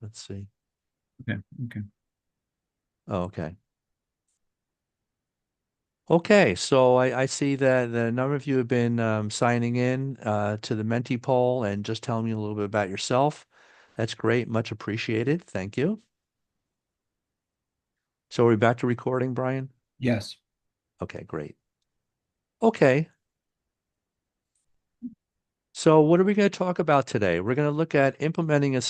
Let's see. Okay. Okay. Oh, okay. Okay, so I see that a number of you have been signing in to the Menti poll and just telling me a little bit about yourself. That's great, much appreciated. Thank you. So are we back to recording, Brian? Yes. Okay, great. Okay, so what are we going to talk about today? We're going to look at implementing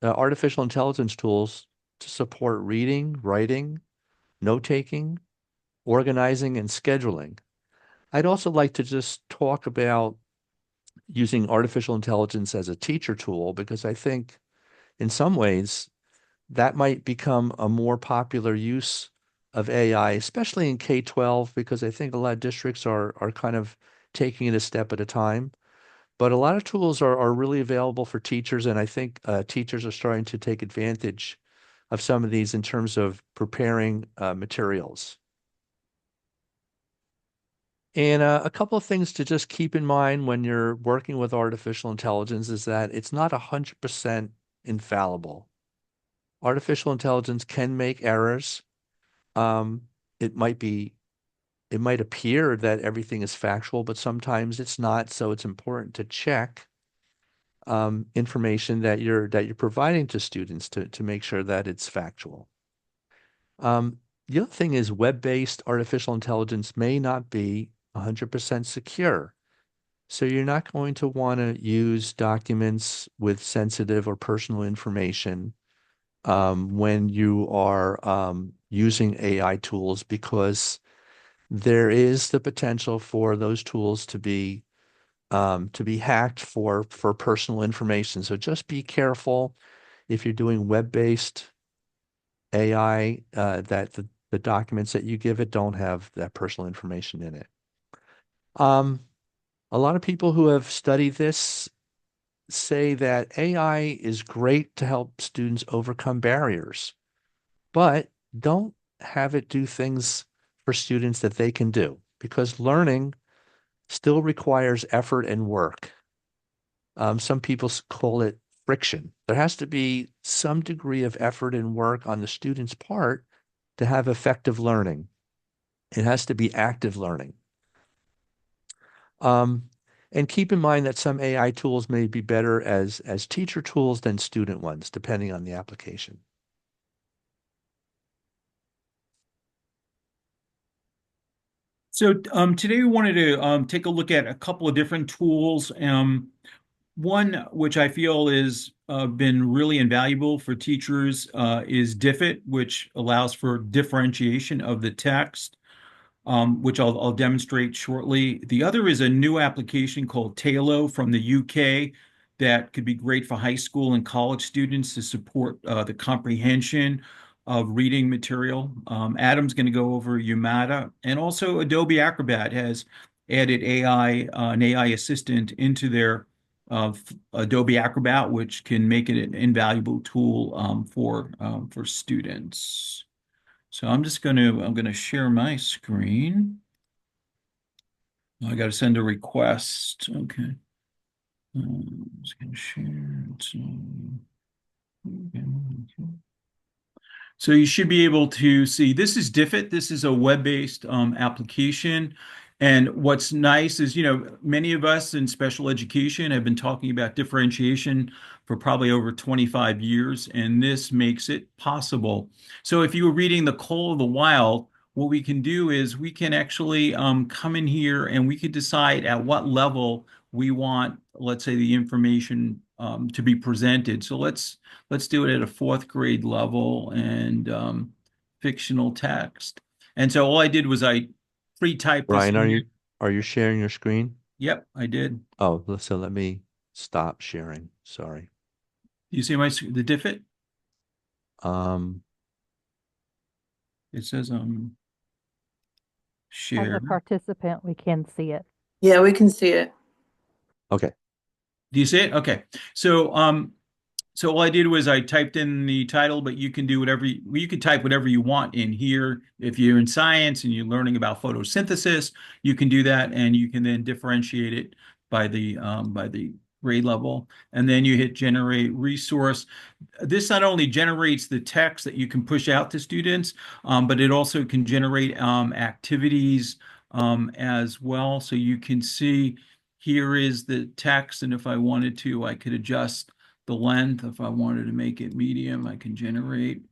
artificial intelligence tools to support reading, writing, note-taking, organizing, and scheduling. I'd also like to just talk about using artificial intelligence as a teacher tool because I think in some ways that might become a more popular use of AI, especially in K-12, because I think a lot of districts are kind of taking it a step at a time. But a lot of tools are really available for teachers, and I think teachers are starting to take advantage of some of these in terms of preparing materials. And a couple of things to just keep in mind when you're working with artificial intelligence is that it's not 100% infallible. Artificial intelligence can make errors. Um, it might be, it might appear that everything is factual, but sometimes it's not. So it's important to check information that you're providing to students to make sure that it's factual. The other thing is web-based artificial intelligence may not be 100% secure. So you're not going to want to use documents with sensitive or personal information when you are using AI tools because there is the potential for those tools to be hacked for personal information. So just be careful if you're doing web-based AI that the documents that you give it don't have that personal information in it. Um, a lot of people who have studied this say that AI is great to help students overcome barriers, but don't have it do things for students that they can do because learning still requires effort and work. Some people call it friction. There has to be some degree of effort and work on the student's part to have effective learning. It has to be active learning. Um, and keep in mind that some AI tools may be better as teacher tools than student ones, depending on the application. So today we wanted to take a look at a couple of different tools. One which I feel is been really invaluable for teachers is Diffit, which allows for differentiation of the text, which I'll demonstrate shortly. The other is a new application called Talo from the UK that could be great for high school and college students to support the comprehension of reading material. Adam's going to go over Umata, and also Adobe Acrobat has added AI, an AI assistant into their Adobe Acrobat, which can make it an invaluable tool for students. So I'm gonna share my screen. I got to send a request. Okay. Just gonna share. So you should be able to see this is Diffit. This is a web-based application. And what's nice is, many of us in special education have been talking about differentiation for probably over 25 years, and this makes it possible. So if you were reading The Call of the Wild, what we can do is we can actually come in here and we can decide at what level we want, let's say, the information to be presented. So let's do it at a fourth grade level and fictional text. And so all I did was I pre-typed this Ryan, in there. are you sharing your screen? Yep, I did. Oh, so let me stop sharing. Sorry. You see the diffit? Um, It says As a share. participant, we can see it. Yeah, we can see it. okay. Do you see it? Okay. So all I did was I typed in the title, but you can do whatever you can type whatever you want in here. If you're in science and you're learning about photosynthesis, you can do that, and you can then differentiate it by the grade level. And then you hit generate resource. This not only generates the text that you can push out to students, but it also can generate activities as well. So you can see here is the text, and if I wanted to, I could adjust the length. If I wanted to make it medium, I can generate.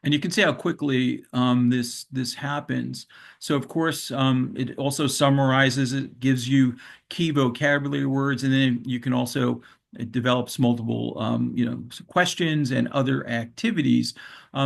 And you can see how quickly this happens. So of course, it also summarizes it, gives you key vocabulary words, and then you can also it develops multiple questions and other activities.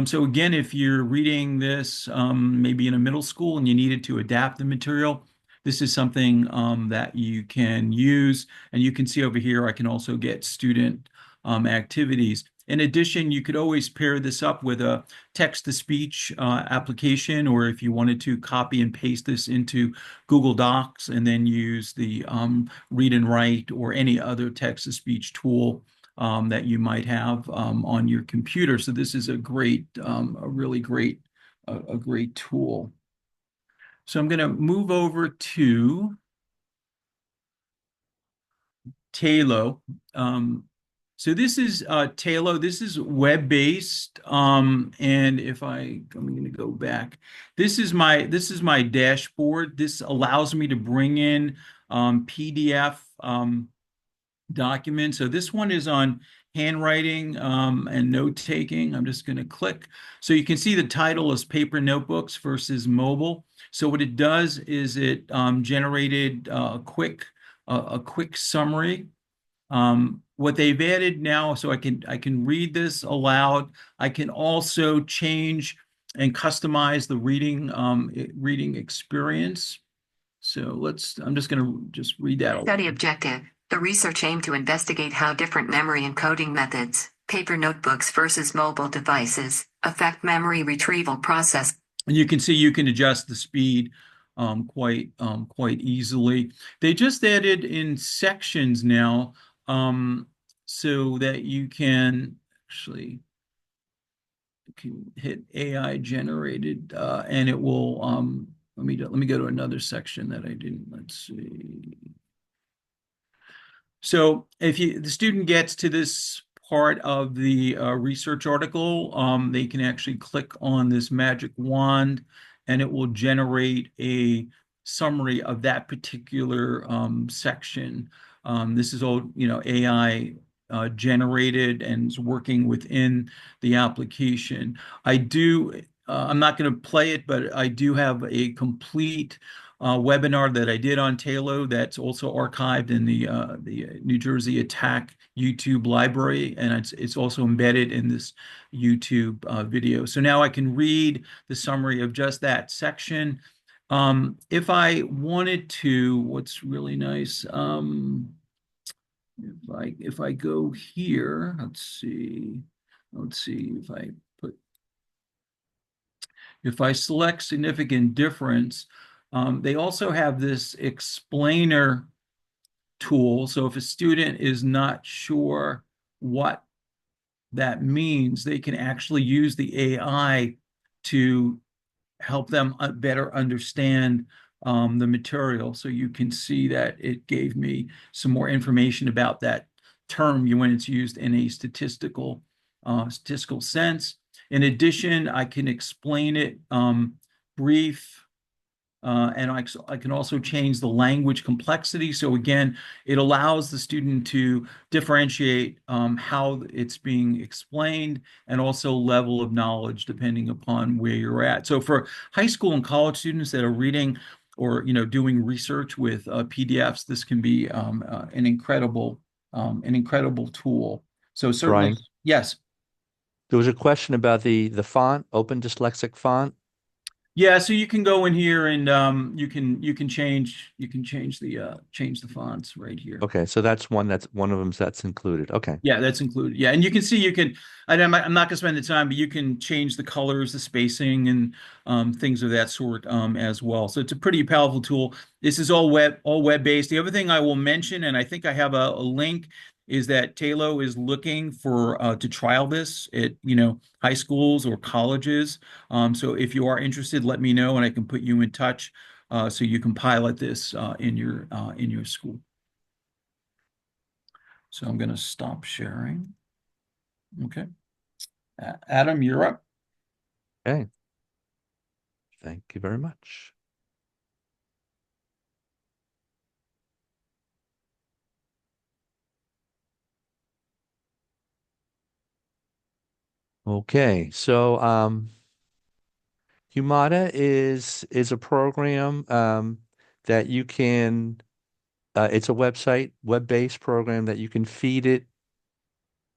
So again, if you're reading this maybe in a middle school and you needed to adapt the material, this is something that you can use. And you can see over here, I can also get student activities. In addition, you could always pair this up with a text-to-speech application, or if you wanted to copy and paste this into Google Docs and then use the read and write or any other text-to-speech tool that you might have on your computer. So this is a really great tool. So I'm going to move over to Talo. So this is Talo. This is web-based, and if I'm going to go back. This is my dashboard. This allows me to bring in PDF documents. So this one is on handwriting and note taking. I'm just going to click. So you can see the title is Paper Notebooks versus Mobile. So what it does is it generated a quick summary. What they've added now, so I can read this aloud. I can also change and customize the reading experience. So I'm just going to just read that. Study objective. The research aimed to investigate how different memory encoding methods, paper notebooks versus mobile devices, affect memory retrieval process. And you can see you can adjust the speed quite easily. They just added in sections now so that you can actually hit AI generated and it will let me go to another section that I didn't. Let's see. So if the student gets to this part of the research article, they can actually click on this magic wand and it will generate a summary of that particular section. This is all, AI generated and is working within the application. I'm not going to play it, but I do have a complete webinar that I did on Talo that's also archived in the New Jersey Attack YouTube library, and it's also embedded in this YouTube video. So now I can read the summary of just that section. If I wanted to, what's really nice, if I go here, let's see if I select significant difference, they also have this explainer tool. So if a student is not sure what that means, they can actually use the AI to help them better understand the material. So you can see that it gave me some more information about that term when it's used in a statistical sense. In addition, I can explain it brief, and I can also change the language complexity. So again, it allows the student to differentiate how it's being explained and also level of knowledge depending upon where you're at. So for high school and college students that are reading or doing research with PDFs, this can be an incredible tool. So certainly, Brian, yes. there was a question about the font, Open Dyslexic Font. Yeah, so you can go in here and you can change the fonts right here. Okay, so that's one of them that's included. Okay. Yeah, that's included. Yeah, and you can see I'm not going to spend the time, but you can change the colors, the spacing, and things of that sort as well. So it's a pretty powerful tool. This is all web-based. The other thing I will mention, and I think I have a link, is that Talo is looking for to trial this at high schools or colleges. So if you are interested, let me know and I can put you in touch so you can pilot this in your school. So I'm going to stop sharing. Okay. Adam, you're up. Okay. Thank you very much. Okay, so Humata is a program that you can it's a web-based program that you can feed it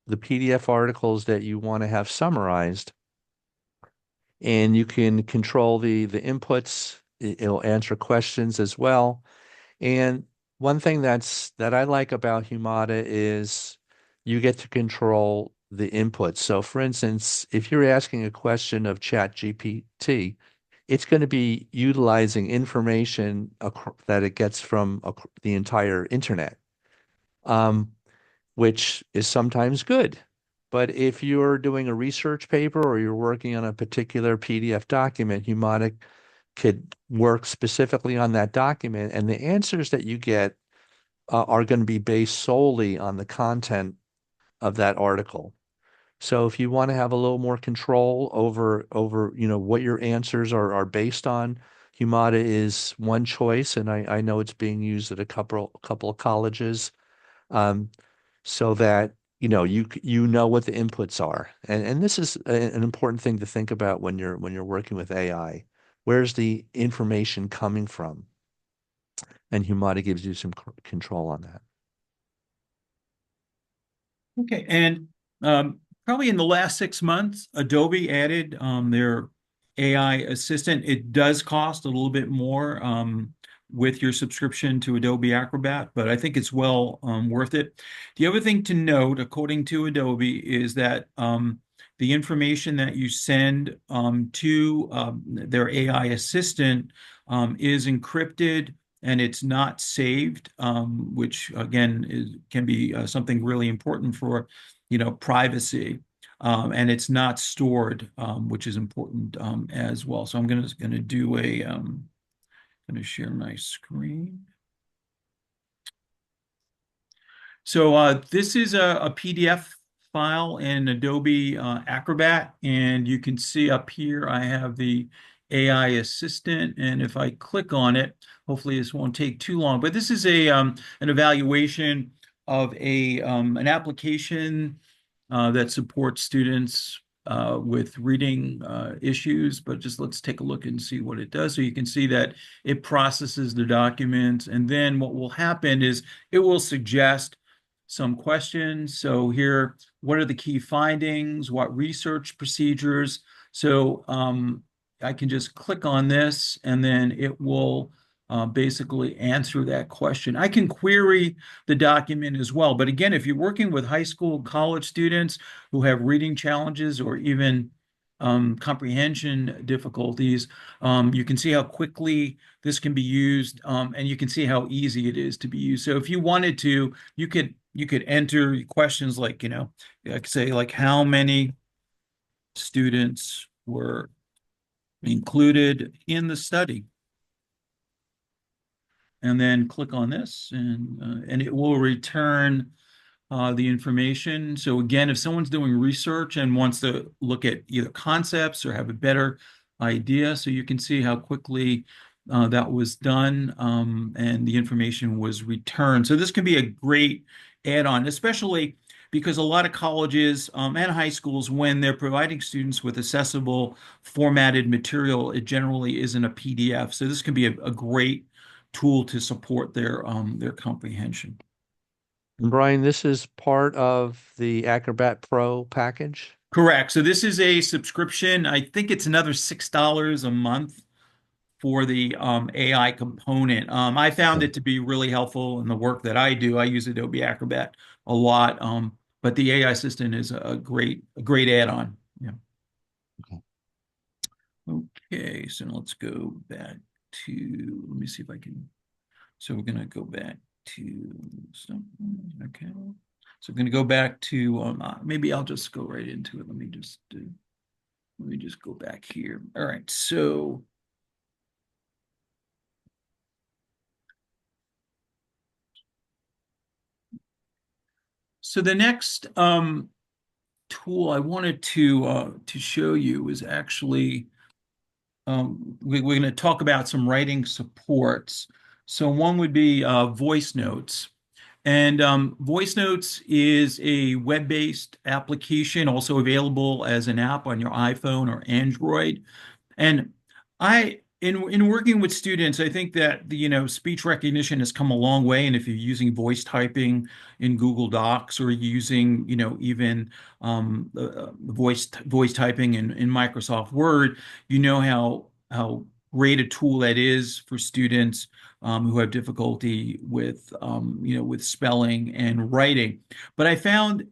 the PDF articles that you want to have summarized, and you can control the inputs. It'll answer questions as well. And one thing that I like about Humata is you get to control the inputs. So for instance, if you're asking a question of ChatGPT, it's going to be utilizing information that it gets from the entire internet, um, which is sometimes good. But if you're doing a research paper or you're working on a particular PDF document, Humata could work specifically on that document, and the answers that you get are going to be based solely on the content of that article. So if you want to have a little more control over what your answers are based on, Humata is one choice, and I know it's being used at a couple of colleges, um, so that you know what the inputs are, and this is an important thing to think about when you're working with AI. Where's the information coming from? And Humata gives you some control on that. Okay, and probably in the last 6 months, Adobe added their AI assistant. It does cost a little bit more with your subscription to Adobe Acrobat, but I think it's well worth it. The other thing to note, according to Adobe, is that the information that you send to their AI assistant is encrypted and it's not saved, which again can be something really important for, privacy. And it's not stored, which is important as well. So I'm going to do going to share my screen. So this is a PDF file in Adobe Acrobat, and you can see up here I have the AI assistant, and if I click on it, hopefully this won't take too long, but this is an evaluation of an application that supports students with reading issues, but just let's take a look and see what it does. So you can see that it processes the documents, and then what will happen is it will suggest some questions. So here, what are the key findings? What research procedures? So I can just click on this and then it will basically answer that question. I can query the document as well. But again, if you're working with high school, college students who have reading challenges or even comprehension difficulties, you can see how quickly this can be used, and you can see how easy it is to be used. So if you wanted to, you could enter questions like, like say like how many students were included in the study, and then click on this, and it will return the information. So again, if someone's doing research and wants to look at either concepts or have a better idea, so you can see how quickly that was done, and the information was returned. So this can be a great add-on, especially because a lot of colleges and high schools, when they're providing students with accessible formatted material, it generally isn't a PDF. So this can be a great tool to support their comprehension. And Brian, this is part of the Acrobat Pro package. Correct. So this is a subscription. I think it's another $6 a month for the AI component. I found Okay. it to be really helpful in the work that I do. I use Adobe Acrobat a lot, but the AI assistant is a great add-on. Yeah. Okay. Okay, so let's go back to, let me see if I can. So we're going to go back to something. Okay. So I'm going to go back to, maybe I'll just go right into it. Let me just go back here. All right. So So the next tool I wanted to show you is actually we're going to talk about some writing supports. So one would be voice notes. And voice notes is a web-based application, also available as an app on your iPhone or Android. And in working with students, I think that speech recognition has come a long way. And if you're using voice typing in Google Docs or using even voice typing in Microsoft Word, you know how great a tool that is for students who have difficulty with with spelling and writing. But I found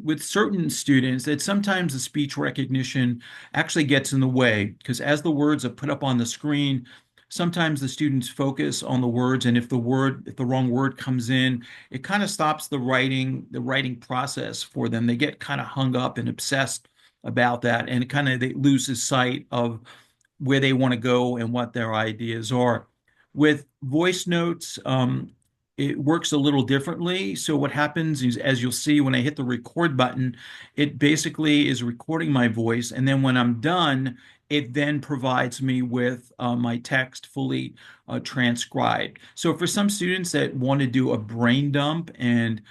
with certain students that sometimes the speech recognition actually gets in the way because as the words are put up on the screen, sometimes the students focus on the words, and if the wrong word comes in, it kind of stops the writing process for them. They get kind of hung up and obsessed about that, and they lose sight of where they want to go and what their ideas are. With voice notes, it works a little differently. So what happens is, as you'll see when I hit the record button, it basically is recording my voice. And then when I'm done, it then provides me with my text fully transcribed. So for some students that want to do a brain dump and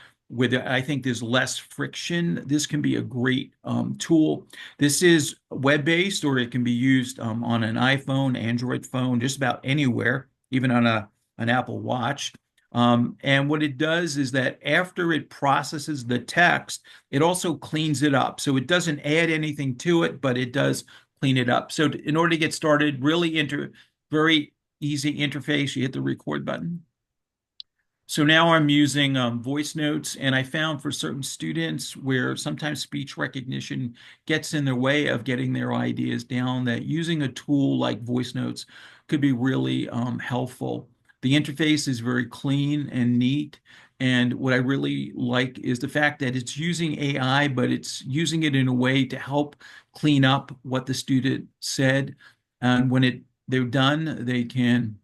I think there's less friction, this can be a great tool. This is web-based, or it can be used on an iPhone, Android phone, just about anywhere, even on an Apple Watch. And what it does is that after it processes the text, it also cleans it up. So it doesn't add anything to it, but it does clean it up. So in order to get started, very easy interface, you hit the record button. So now I'm using voice notes, and I found for certain students where sometimes speech recognition gets in their way of getting their ideas down, that using a tool like voice notes could be really helpful. The interface is very clean and neat, and what I really like is the fact that it's using AI, but it's using it in a way to help clean up what the student said. And when they're done, they can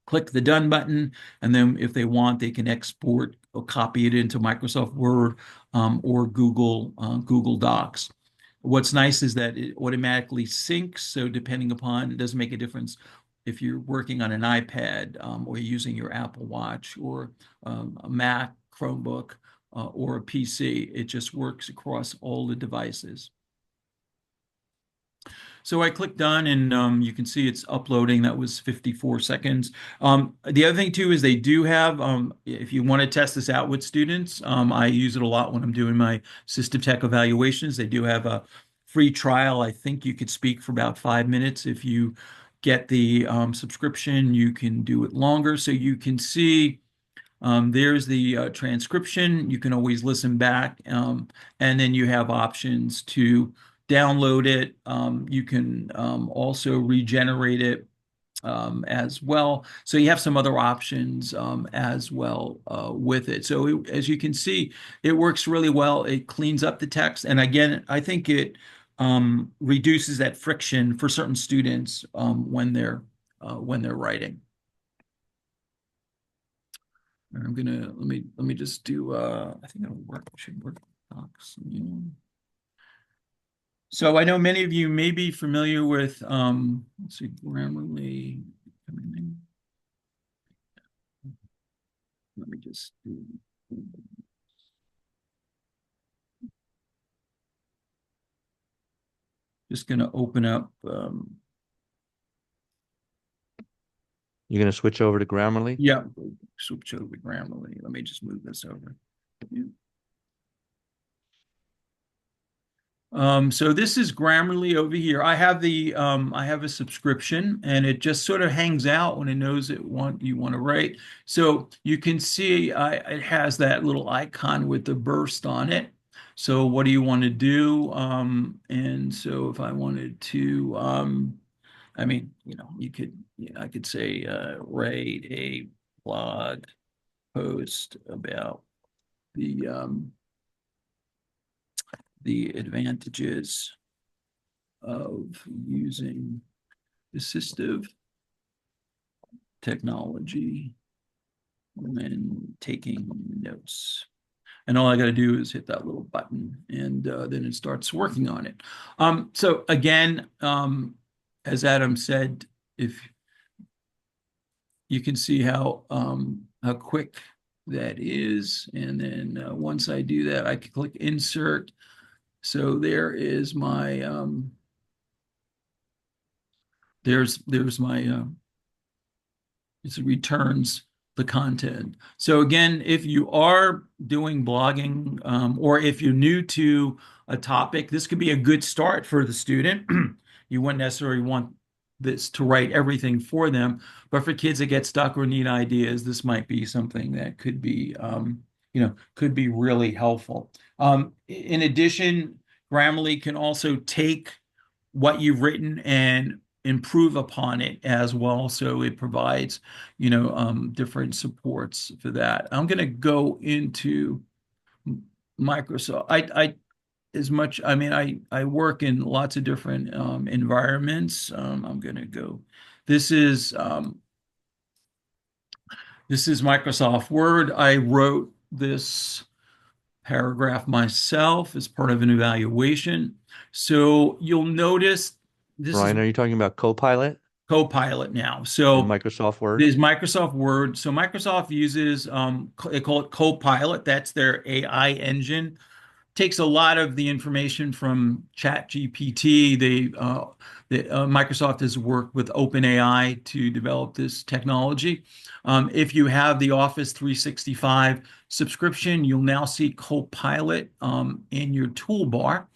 click the done button, and then if they want, they can export or copy it into Microsoft Word or Google Docs. What's nice is that it automatically syncs, so depending upon, it doesn't make a difference if you're working on an iPad or using your Apple Watch or a Mac, Chromebook, or a PC. It just works across all the devices. So I clicked done, and you can see it's uploading. That was 54 seconds. The other thing too is they do have, if you want to test this out with students, I use it a lot when I'm doing my AssistiveTek evaluations. They do have a free trial. I think you could speak for about 5 minutes. If you get the subscription, you can do it longer. So you can see there's the transcription. You can always listen back, and then you have options to download it. You can also regenerate it as well. So you have some other options as well with it. So as you can see, it works really well. It cleans up the text, and again, I think it reduces that friction for certain students when they're writing. I'm gonna let me just do I think it'll work. It should work. Docs. Yeah. So I know many of you may be familiar with let's see, Grammarly. Let me just do just gonna open up You're going to switch over to Grammarly? yeah, switch over to Grammarly. Let me just move this over. Yeah. So this is Grammarly over here. I have a subscription, and it just sort of hangs out when it knows you want to write. So you can see it has that little icon with the burst on it. So what do you want to do? And so if I wanted to, I mean, I could say write a blog post about the advantages of using assistive technology when taking notes. And all I got to do is hit that little button, and then it starts working on it. So again, as Adam said, if you can see how quick that is, and then once I do that, I can click insert. So there is my there's my it returns the content. So again, if you are doing blogging, or if you're new to a topic, this could be a good start for the student. You wouldn't necessarily want this to write everything for them, but for kids that get stuck or need ideas, this might be something that could be, could be really helpful. In addition, Grammarly can also take what you've written and improve upon it as well. So it provides, different supports for that. I'm going to go into Microsoft. I work in lots of different environments. I'm going to go. This is Microsoft Word. I wrote this paragraph myself as part of an evaluation. So you'll notice this is Brian, are you talking about Copilot Copilot now. in So Microsoft Word? there's Microsoft Word. So Microsoft uses they call it Copilot. That's their AI engine. Takes a lot of the information from ChatGPT. Microsoft has worked with OpenAI to develop this technology. If you have the Office 365 subscription, you'll now see Copilot in your toolbar.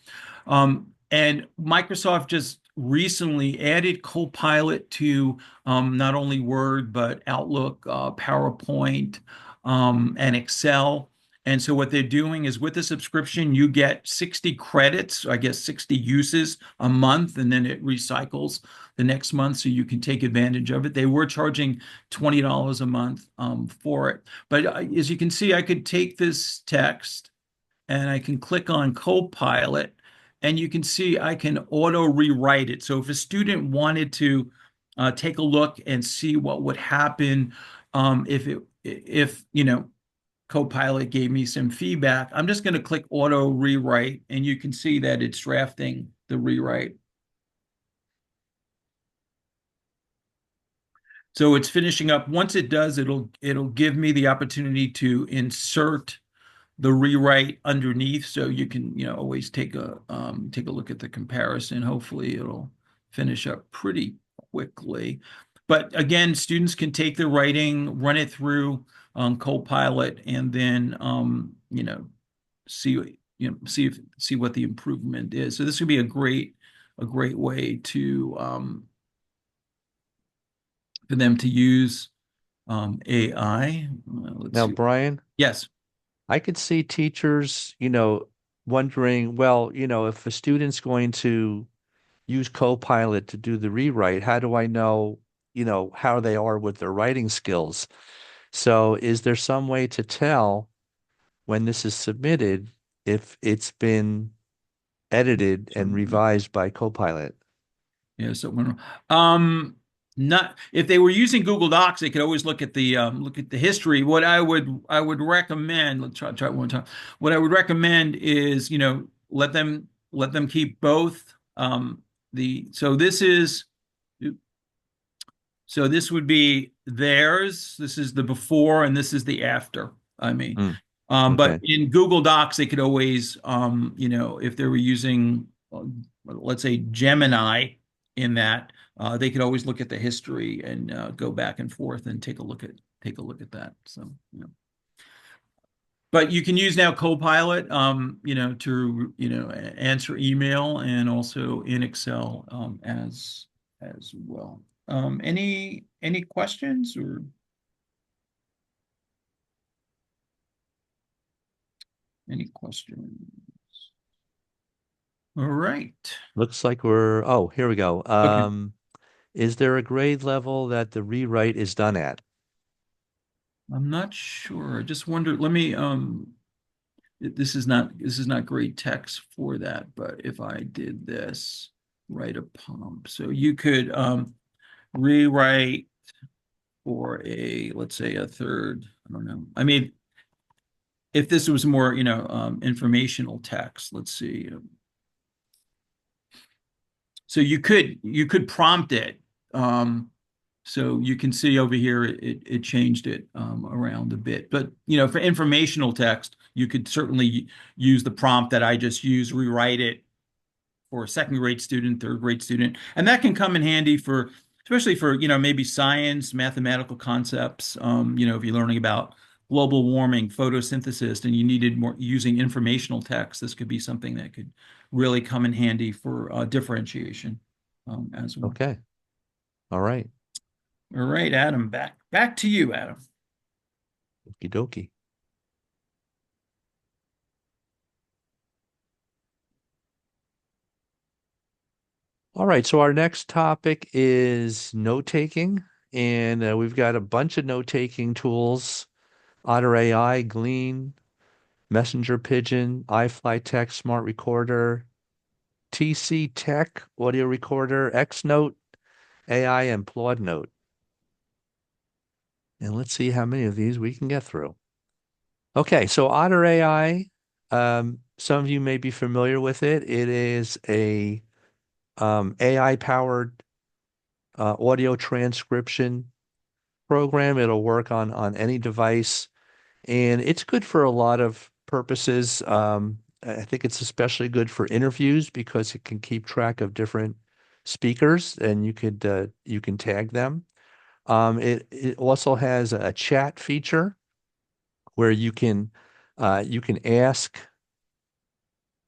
And Microsoft just recently added Copilot to not only Word, but Outlook, PowerPoint, and Excel. And so what they're doing is with the subscription, you get 60 credits, I guess 60 uses a month, and then it recycles the next month so you can take advantage of it. They were charging $20 a month for it. But as you can see, I could take this text and I can click on Copilot, and you can see I can auto rewrite it. So if a student wanted to take a look and see what would happen if Copilot gave me some feedback, I'm just going to click auto rewrite, and you can see that it's drafting the rewrite. So it's finishing up. Once it does, it'll give me the opportunity to insert the rewrite underneath, so you can always take a look at the comparison. Hopefully it'll finish up pretty quickly. But again, students can take the writing, run it through Copilot, and then see what the improvement is. So this would be a great way to for them to use AI. Let's Now, see. Brian, Yes. I could see teachers, wondering, well, if a student's going to use Copilot to do the rewrite, how do I know, how they are with their writing skills? So is there some way to tell when this is submitted if it's been edited and revised by Copilot? Yeah, so not if they were using Google Docs, they could always look at the history. What I would recommend, let's try it one time. What I would recommend is, let them keep both so this would be theirs. This is the before and this is the after. But Okay. in Google Docs, they could always, if they were using, let's say Gemini in that, they could always look at the history and go back and forth and take a look at that. So, but you can use now Copilot, to answer email and also in Excel as well. Any questions or? Any questions? All right. Looks like here we go. Okay. Is there a grade level that the rewrite is done at? I'm not sure. I just wondered, let me, this is not great text for that, but if I did this, write a pump. So you could rewrite for let's say a third, I don't know. I mean, if this was more, informational text, let's see. So you could prompt it. So you can see over here it changed it around a bit. But for informational text, you could certainly use the prompt that I just used, rewrite it for a second grade student, third grade student, and that can come in handy for especially for maybe science, mathematical concepts. If you're learning about global warming, photosynthesis, and you needed more using informational text, this could be something that could really come in handy for differentiation as well. Okay. All right. All right, Adam, back to you, Adam. Okie dokie. All right, so our next topic is note-taking, and we've got a bunch of note-taking tools: Otter AI, Glean, Messenger Pigeon, iFlyTek Smart Recorder, TC Tech Audio Recorder, Xnote AI, and Plod Note. And let's see how many of these we can get through. Okay, so Otter AI, some of you may be familiar with it. It is a AI-powered audio transcription program. It'll work on any device, and it's good for a lot of purposes. I think it's especially good for interviews because it can keep track of different speakers, and you can tag them. It also has a chat feature where you can ask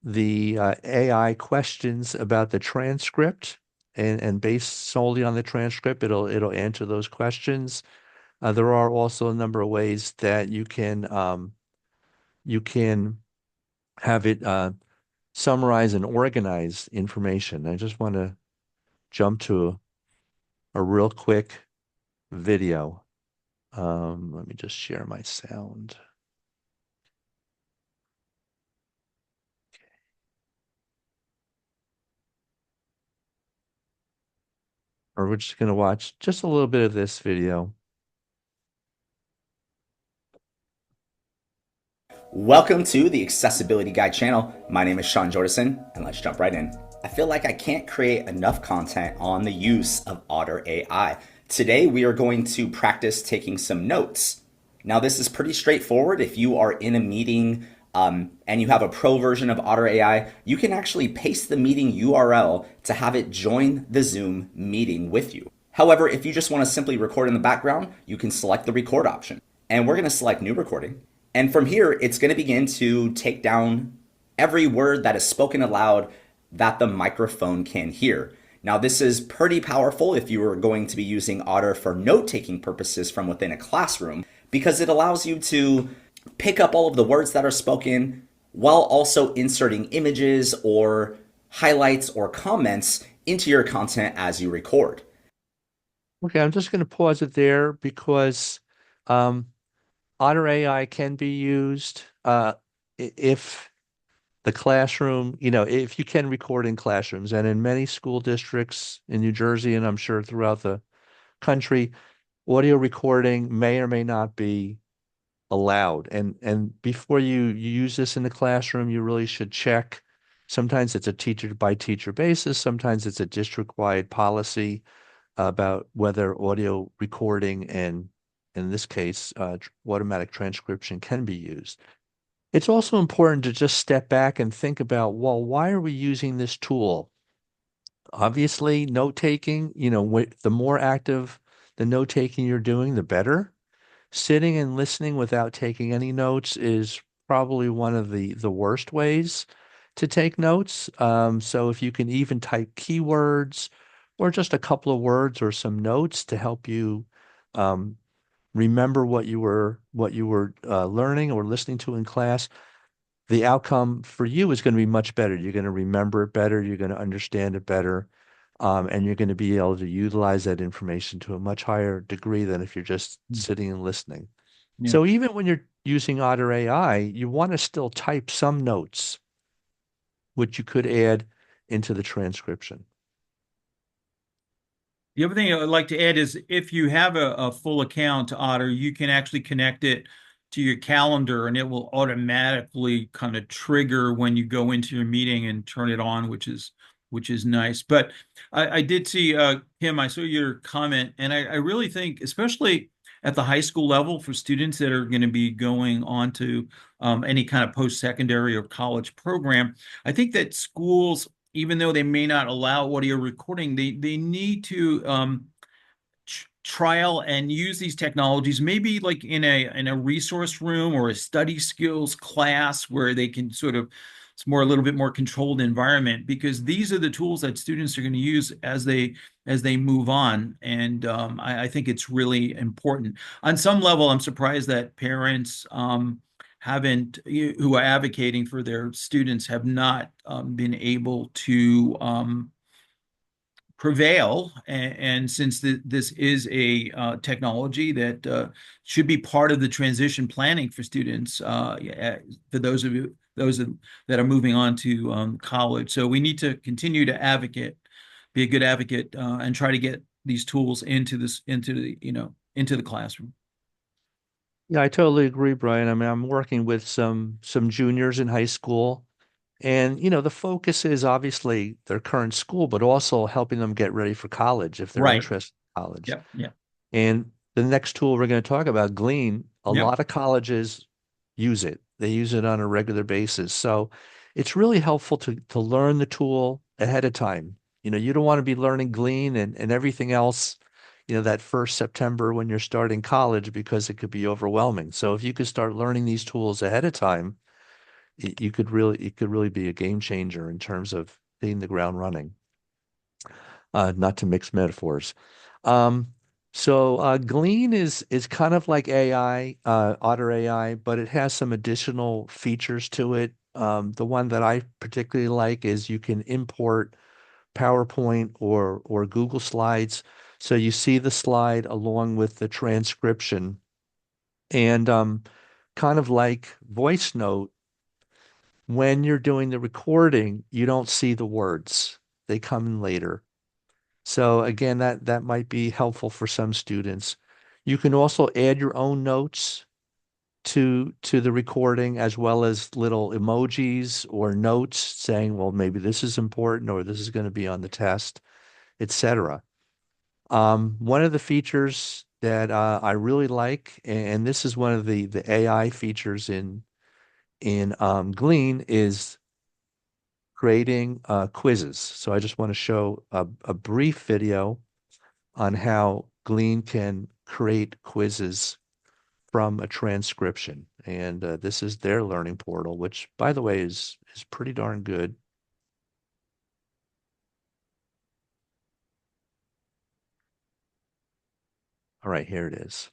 the AI questions about the transcript, and based solely on the transcript, it'll answer those questions. There are also a number of ways that you can have it summarize and organize information. I just want to jump to a real quick video. Let me just share my sound. Or we're just going to watch just a little bit of this video. Welcome to the Accessibility Guide channel. My name is Sean Jordison, and let's jump right in. I feel like I can't create enough content on the use of Otter AI. Today, we are going to practice taking some notes. Now, this is pretty straightforward. If you are in a meeting and you have a pro version of Otter AI, you can actually paste the meeting URL to have it join the Zoom meeting with you. However, if you just want to simply record in the background, you can select the record option. And we're going to select new recording. And from here, it's going to begin to take down every word that is spoken aloud that the microphone can hear. Now, this is pretty powerful if you are going to be using Otter for note-taking purposes from within a classroom, because it allows you to pick up all of the words that are spoken while also inserting images or highlights or comments into your content as you record. Okay, I'm just going to pause it there because Otter AI can be used if the classroom, if you can record in classrooms, and in many school districts in New Jersey, and I'm sure throughout the country, audio recording may or may not be allowed. And before you use this in the classroom, you really should check. Sometimes it's a teacher by teacher basis. Sometimes it's a district-wide policy about whether audio recording and, in this case, automatic transcription can be used. It's also important to just step back and think about, well, why are we using this tool? Obviously, note-taking, the more active the note-taking you're doing, the better. Sitting and listening without taking any notes is probably one of the worst ways to take notes. So if you can even type keywords or just a couple of words or some notes to help you remember what you were learning or listening to in class, the outcome for you is going to be much better. You're going to remember it better. You're going to understand it better. And you're going to be able to utilize that information to a much higher degree than if you're just sitting and listening. Yeah. So even when you're using Otter AI, you want to still type some notes, which you could add into the transcription. The other thing I would like to add is if you have a full account to Otter, you can actually connect it to your calendar, and it will automatically kind of trigger when you go into your meeting and turn it on, which is nice. But I did see, Kim, I saw your comment, and I really think, especially at the high school level for students that are going to be going on to any kind of post-secondary or college program, I think that schools, even though they may not allow audio recording, they need to trial and use these technologies, maybe like in a resource room or a study skills class where they can sort of, it's more a little bit more controlled environment, because these are the tools that students are going to use as they move on. And I think it's really important. On some level, I'm surprised that parents haven't, who are advocating for their students, have not been able to prevail. And since this is a technology that should be part of the transition planning for students, for those that are moving on to college. So we need to continue to be a good advocate, and try to get these tools into the classroom. Yeah, I totally agree, Brian. I mean, I'm working with some juniors in high school, and the focus is obviously their current school, but also helping them get ready for college if they're Right. interested in college. Yep. Yeah. And the next tool we're going to talk about, Glean, a Yep. lot of colleges use it. They use it on a regular basis. So it's really helpful to learn the tool ahead of time. You don't want to be learning Glean and everything else, that first September when you're starting college, because it could be overwhelming. So if you could start learning these tools ahead of time, it could really be a game changer in terms of hitting the ground running. Not to mix metaphors. So Glean is kind of like AI, Otter AI, but it has some additional features to it. The one that I particularly like is you can import PowerPoint or Google Slides. So you see the slide along with the transcription. And kind of like voice note, when you're doing the recording, you don't see the words. They come in later. So again, that might be helpful for some students. You can also add your own notes to the recording, as well as little emojis or notes saying, well, maybe this is important or this is going to be on the test, etc. One of the features that I really like, and this is one of the AI features in Glean, is creating quizzes. So I just want to show a brief video on how Glean can create quizzes from a transcription. And this is their learning portal, which, by the way, is pretty darn good. All right, here it is.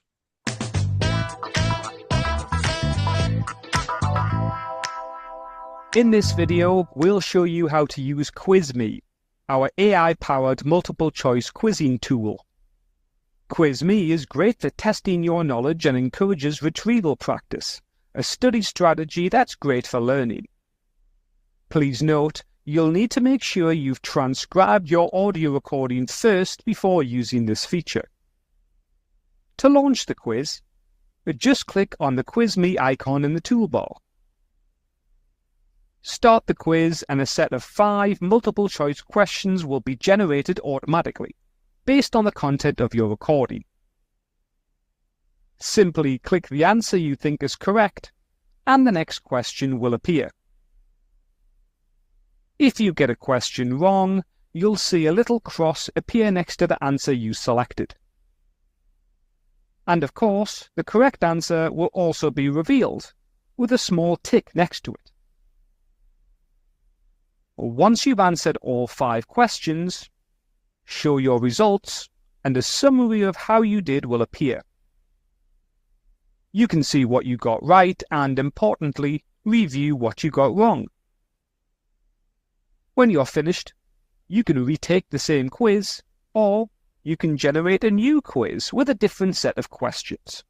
In this video, we'll show you how to use QuizMe, our AI-powered multiple-choice quizzing tool. QuizMe is great for testing your knowledge and encourages retrieval practice, a study strategy that's great for learning. Please note, you'll need to make sure you've transcribed your audio recording first before using this feature. To launch the quiz, just click on the QuizMe icon in the toolbar. Start the quiz and a set of 5 multiple-choice questions will be generated automatically, based on the content of your recording. Simply click the answer you think is correct, and the next question will appear. If you get a question wrong, you'll see a little cross appear next to the answer you selected. And of course, the correct answer will also be revealed, with a small tick next to it. Once you've answered all 5 questions, show your results, and a summary of how you did will appear. You can see what you got right and, importantly, review what you got wrong. When you're finished, you can retake the same quiz, or you can generate a new quiz with a different set of questions.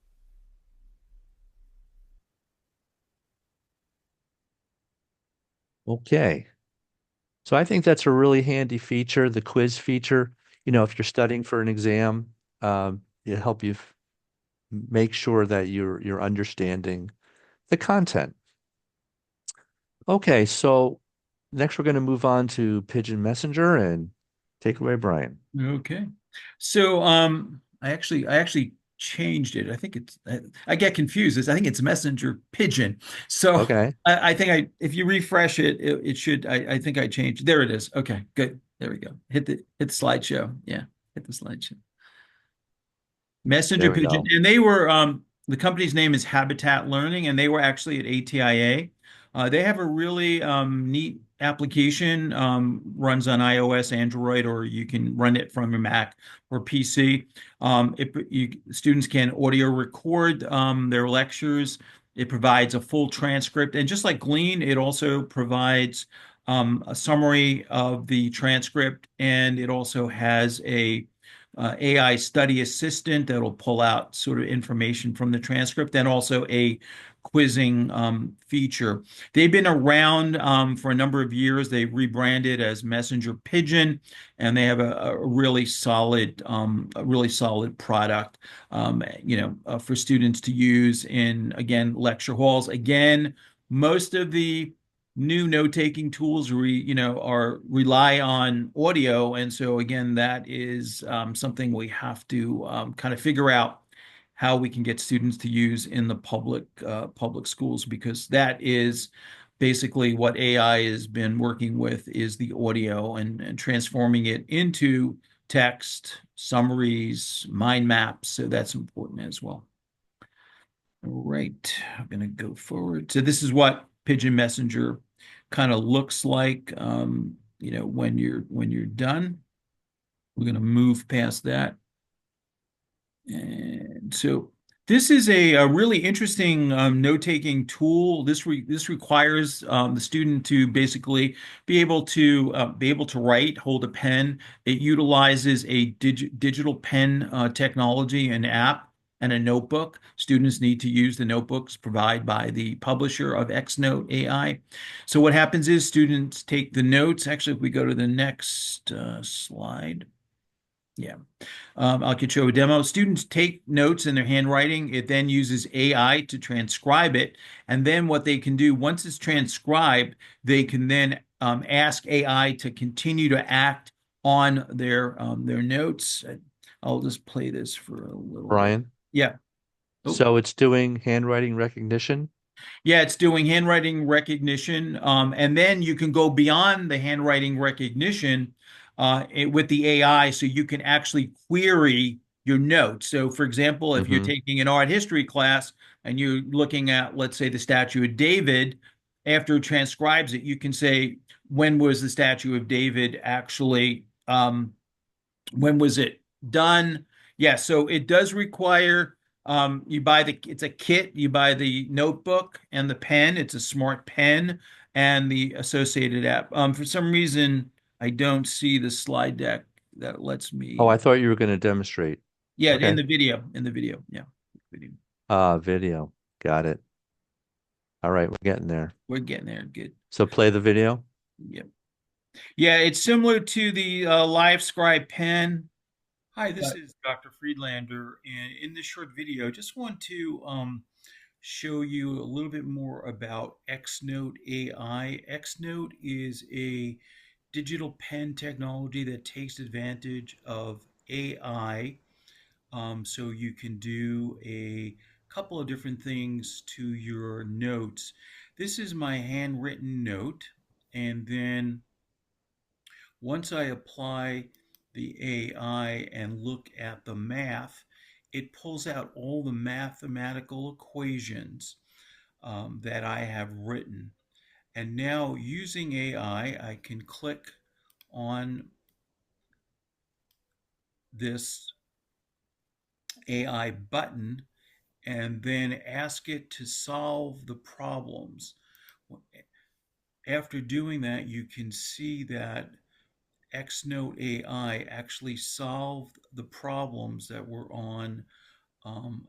Okay. So I think that's a really handy feature, the quiz feature. If you're studying for an exam, it'll help you make sure that you're understanding the content. Okay, so next we're going to move on to Pigeon Messenger and take it away, Brian. Okay. So I actually changed it. I think I get confused. I think it's Messenger Pigeon. So Okay, I think if you refresh it should I think I changed. There it is. Okay, good. There we go. Hit the slideshow. Yeah, hit the slideshow. Messenger there we Pigeon. go. And the company's name is Habitat Learning, and they were actually at ATIA. They have a really neat application, runs on iOS, Android, or you can run it from a Mac or PC. Students can audio record their lectures. It provides a full transcript. And just like Glean, it also provides a summary of the transcript, and it also has a AI study assistant that'll pull out sort of information from the transcript, and also a quizzing feature. They've been around for a number of years. They rebranded as Messenger Pigeon, and they have a really solid product, for students to use in, again, lecture halls. Again, most of the new note-taking tools rely on audio, and so again, that is something we have to kind of figure out how we can get students to use in the public schools, because that is basically what AI has been working with, is the audio, and transforming it into text, summaries, mind maps. So that's important as well. All right, I'm going to go forward. So this is what Pigeon Messenger kind of looks like, when you're done. We're going to move past that. And so this is a really interesting note-taking tool. This requires the student to basically be able to write, hold a pen. It utilizes a digital pen technology, an app, and a notebook. Students need to use the notebooks provided by the publisher of Xnote AI. So what happens is students take the notes. Actually, if we go to the next slide. Yeah. I could show a demo. Students take notes in their handwriting. It then uses AI to transcribe it. And then what they can do, once it's transcribed, they can then ask AI to continue to act on their notes. I'll just play this for a little bit. Brian, Yeah. Oh. so it's doing handwriting recognition? Yeah, it's doing handwriting recognition. And then you can go beyond the handwriting recognition with the AI, so you can actually query your notes. So, for example, if you're taking an art history class and you're looking at, let's say, the statue of David, after it transcribes it, you can say, when was the statue of David actually, when was it done? Yeah, so it does require it's a kit. You buy the notebook and the pen. It's a smart pen and the associated app. For some reason, I don't see the slide deck that lets me. Oh, I thought you were going to demonstrate. Yeah, Okay. in the video, yeah, video. Video. Got it. All right, we're getting there. We're getting there. Good. So play the video. Yep. Yeah, it's similar to the Live Scribe pen. Hi, this is Dr. Friedlander, and in this short video, just want to show you a little bit more about Xnote AI. Xnote is a digital pen technology that takes advantage of AI, so you can do a couple of different things to your notes. This is my handwritten note, and then once I apply the AI and look at the math, it pulls out all the mathematical equations that I have written. And now, using AI, I can click on this AI button and then ask it to solve the problems. After doing that, you can see that Xnote AI actually solved the problems that were on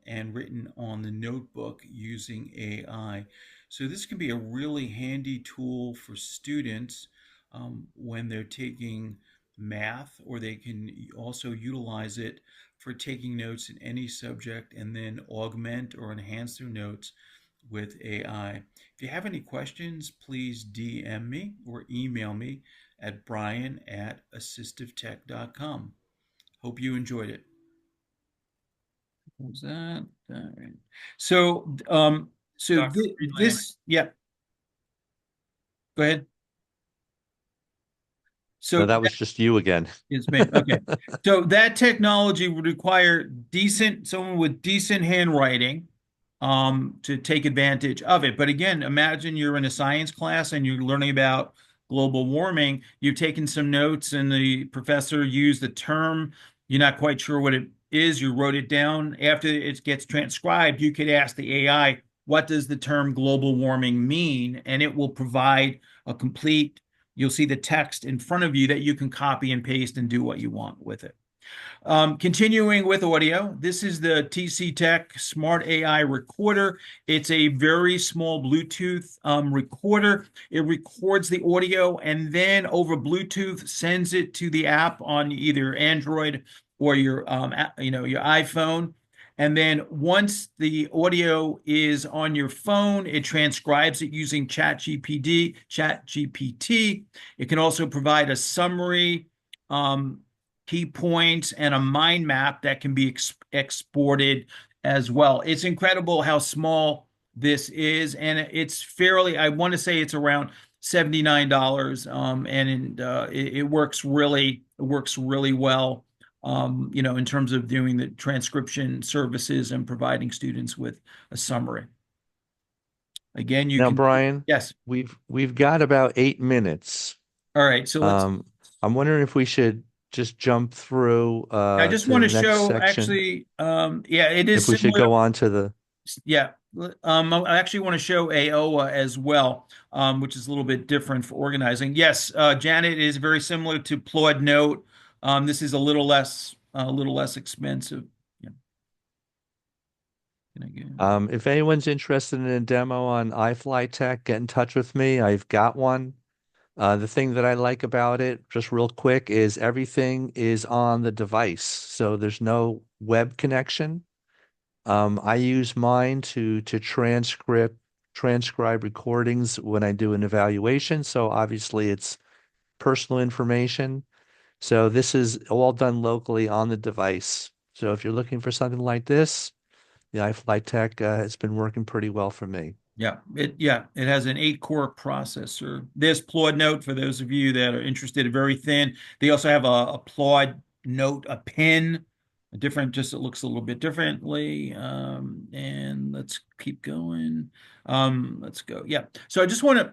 and written on the notebook using AI. So this can be a really handy tool for students when they're taking math, or they can also utilize it for taking notes in any subject and then augment or enhance their notes with AI. If you have any questions, please DM me or email me at brian@assistivetech.com. Hope you enjoyed it. What was that? All right. So, Dr. Friedlander. this, yeah, go ahead. No, So that was just you again. it's me. Okay. So that technology would require someone with decent handwriting, to take advantage of it. But again, imagine you're in a science class and you're learning about global warming. You've taken some notes and the professor used the term. You're not quite sure what it is. You wrote it down. After it gets transcribed, you could ask the AI, what does the term global warming mean? And it will provide a complete, you'll see the text in front of you that you can copy and paste and do what you want with it. Continuing with audio, this is the AssistiveTek Smart AI Recorder. It's a very small Bluetooth recorder. It records the audio and then over Bluetooth sends it to the app on either Android or your your iPhone. And then once the audio is on your phone, it transcribes it using ChatGPT. It can also provide a summary, key points, and a mind map that can be exported as well. It's incredible how small this is, and it's fairly, I want to say it's around $79, and it works really well, in terms of doing the transcription services and providing students with a summary. Again, you Now, can, Brian, yes. we've got about 8 minutes. All right, so let's. I'm wondering if we should just jump through I just to want the to next show, section. actually, yeah, it is If we should similar. go on to the Yeah, I actually want to show AOA as well, which is a little bit different for organizing. Yes, Janet is very similar to Plod Note. This is a little less expensive. Yeah. Can I get? if anyone's interested in a demo on iFlyTek, get in touch with me. I've got one. The thing that I like about it, just real quick, is everything is on the device. So there's no web connection. I use mine to transcribe recordings when I do an evaluation. So obviously it's personal information. So this is all done locally on the device. So if you're looking for something like this, the iFlyTek has been working pretty well for me. Yeah, it has an 8-core processor. This Plod Note, for those of you that are interested, very thin. They also have a Plod Note, a pen, just it looks a little bit differently. And let's keep going. Let's go. Yeah. So I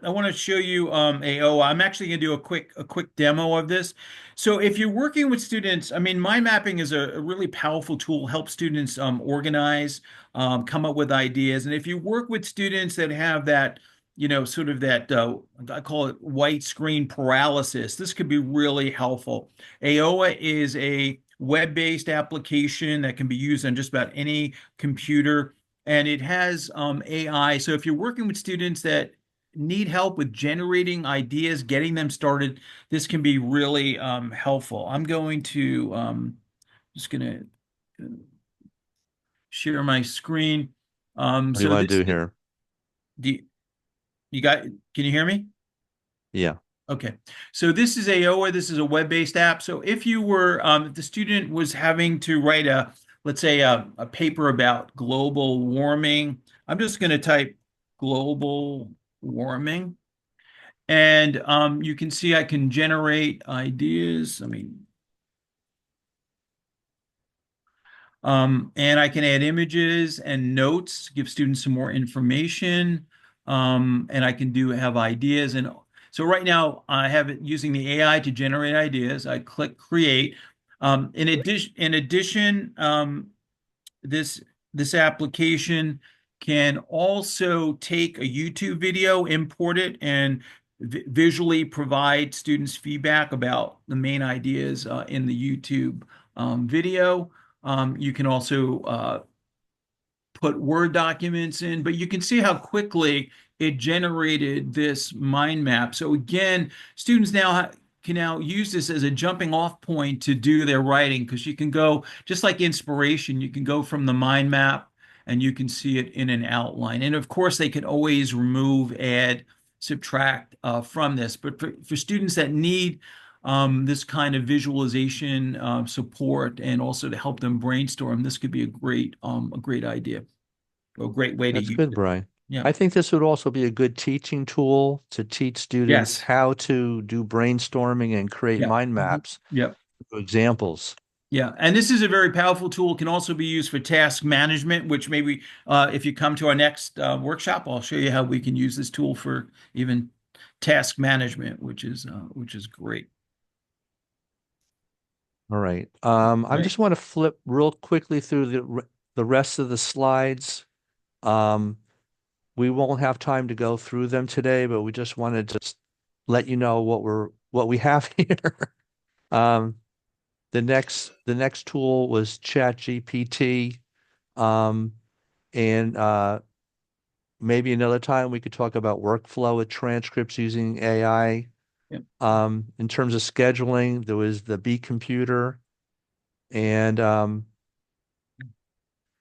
want to show you AOA. I'm actually going to do a quick demo of this. So if you're working with students, I mean, mind mapping is a really powerful tool, help students organize, come up with ideas. And if you work with students that have that, sort of that, I call it white screen paralysis, this could be really helpful. AOA is a web-based application that can be used on just about any computer, and it has AI. So if you're working with students that need help with generating ideas, getting them started, this can be really helpful. I'm going to just going to share my screen. What do you want to do here? Can you hear me? Yeah. Okay, so this is AOA. This is a web-based app. So if you were, if the student was having to write let's say a paper about global warming, I'm just going to type global warming, and you can see I can generate ideas. And I can add images and notes, give students some more information, and I can have ideas. And so right now I have it using the AI to generate ideas. I click create. In addition, this application can also take a YouTube video, import it, and visually provide students feedback about the main ideas in the YouTube video. You can also put Word documents in, but you can see how quickly it generated this mind map. So again, students now can now use this as a jumping off point to do their writing, because you can go, just like inspiration, you can go from the mind map and you can see it in an outline. And of course, they can always remove, add, subtract from this. But for students that need this kind of visualization support, and also to help them brainstorm, this could be a great idea, or a great way to That's use good, it. Brian. Yeah. I think this would also be a good teaching tool to teach students Yes. how to do brainstorming and create Yeah. mind maps, Yeah. examples. Yeah, and this is a very powerful tool. It can also be used for task management, which maybe if you come to our next workshop, I'll show you how we can use this tool for even task management, which is great. All right. I Right. just want to flip real quickly through the rest of the slides. Um, we won't have time to go through them today, but we just wanted to just let you know what we have here. Um, the next tool was ChatGPT. Um, and maybe another time we could talk about workflow with transcripts using AI. Yeah. In terms of scheduling, there was the B computer, and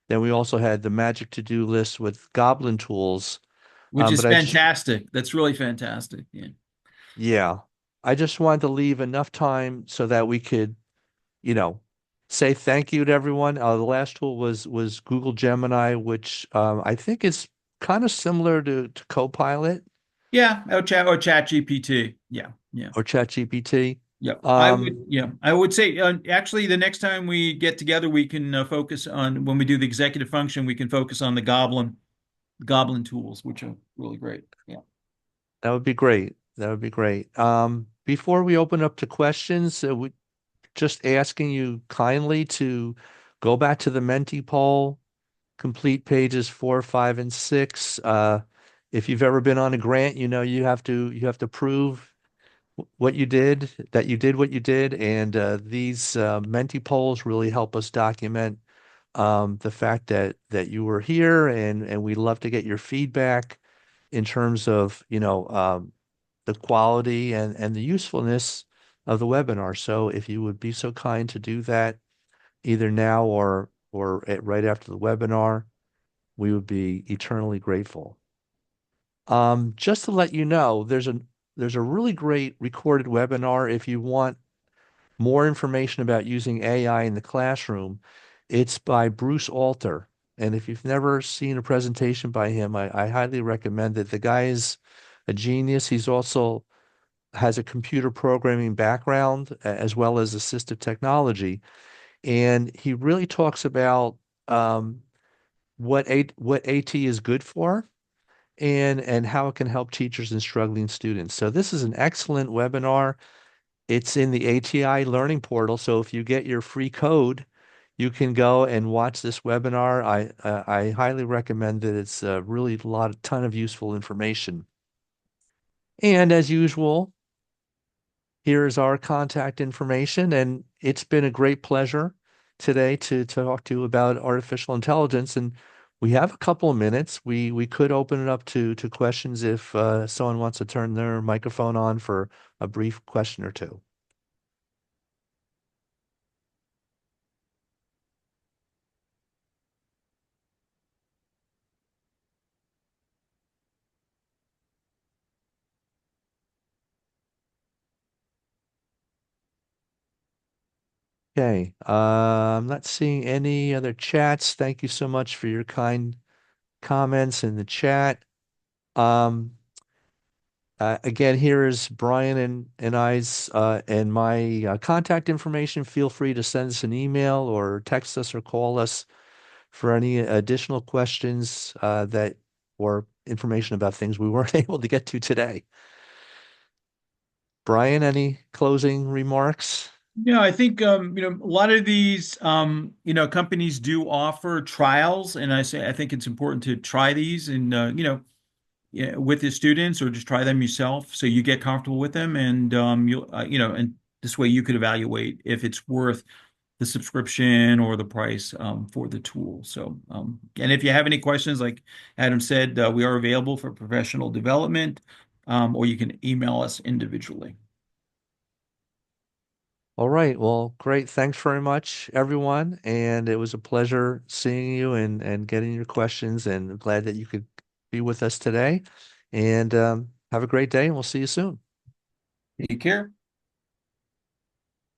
then we also had the magic to-do list with Goblin tools. Which is But fantastic. That's really fantastic. Yeah. yeah, I just wanted to leave enough time so that we could, you know, say thank you to everyone. The last tool was Google Gemini, which I think is kind of similar to Copilot Yeah, or chat GPT. Yeah, yeah. or ChatGPT. Yeah, Um, I would say actually the next time we get together, we can focus on, when we do the executive function, we can focus on the Goblin tools, which are really great. Yeah. that would be great. That would be great. Before we open up to questions, we just asking you kindly to go back to the Menti poll, complete pages 4, 5, and 6. If you've ever been on a grant, you know you have to prove what you did, that you did what you did, and these Menti polls really help us document the fact that you were here, and we love to get your feedback in terms of the quality and the usefulness of the webinar. So if you would be so kind to do that either now or right after the webinar, we would be eternally grateful. Just to let you know, there's a really great recorded webinar if you want more information about using AI in the classroom. It's by Bruce Alter. And if you've never seen a presentation by him, I highly recommend it. The guy is a genius. He's also has a computer programming background as well as assistive technology. And he really talks about what AT is good for and how it can help teachers and struggling students. So this is an excellent webinar. It's in the ATI Learning Portal. So if you get your free code, you can go and watch this webinar. I highly recommend it. It's really a ton of useful information. And as usual, here's our contact information, and it's been a great pleasure today to talk to you about artificial intelligence. And we have a couple of minutes. We could open it up to questions if someone wants to turn their microphone on for a brief question or two. Okay, I'm not seeing any other chats. Thank you so much for your kind comments in the chat. Um, again, here is Brian and I's and my contact information. Feel free to send us an email or text us or call us for any additional questions that or information about things we weren't able to get to today. Brian, any closing remarks? Yeah, I think a lot of these companies do offer trials, and I think it's important to try these, and yeah, with the students, or just try them yourself so you get comfortable with them, and you'll and this way you could evaluate if it's worth the subscription or the price for the tool. So and if you have any questions, like Adam said, we are available for professional development, or you can email us individually. All right. Well, great. Thanks very much, everyone. And it was a pleasure seeing you and getting your questions, and glad that you could be with us today. And have a great day, and we'll see you soon. Take care.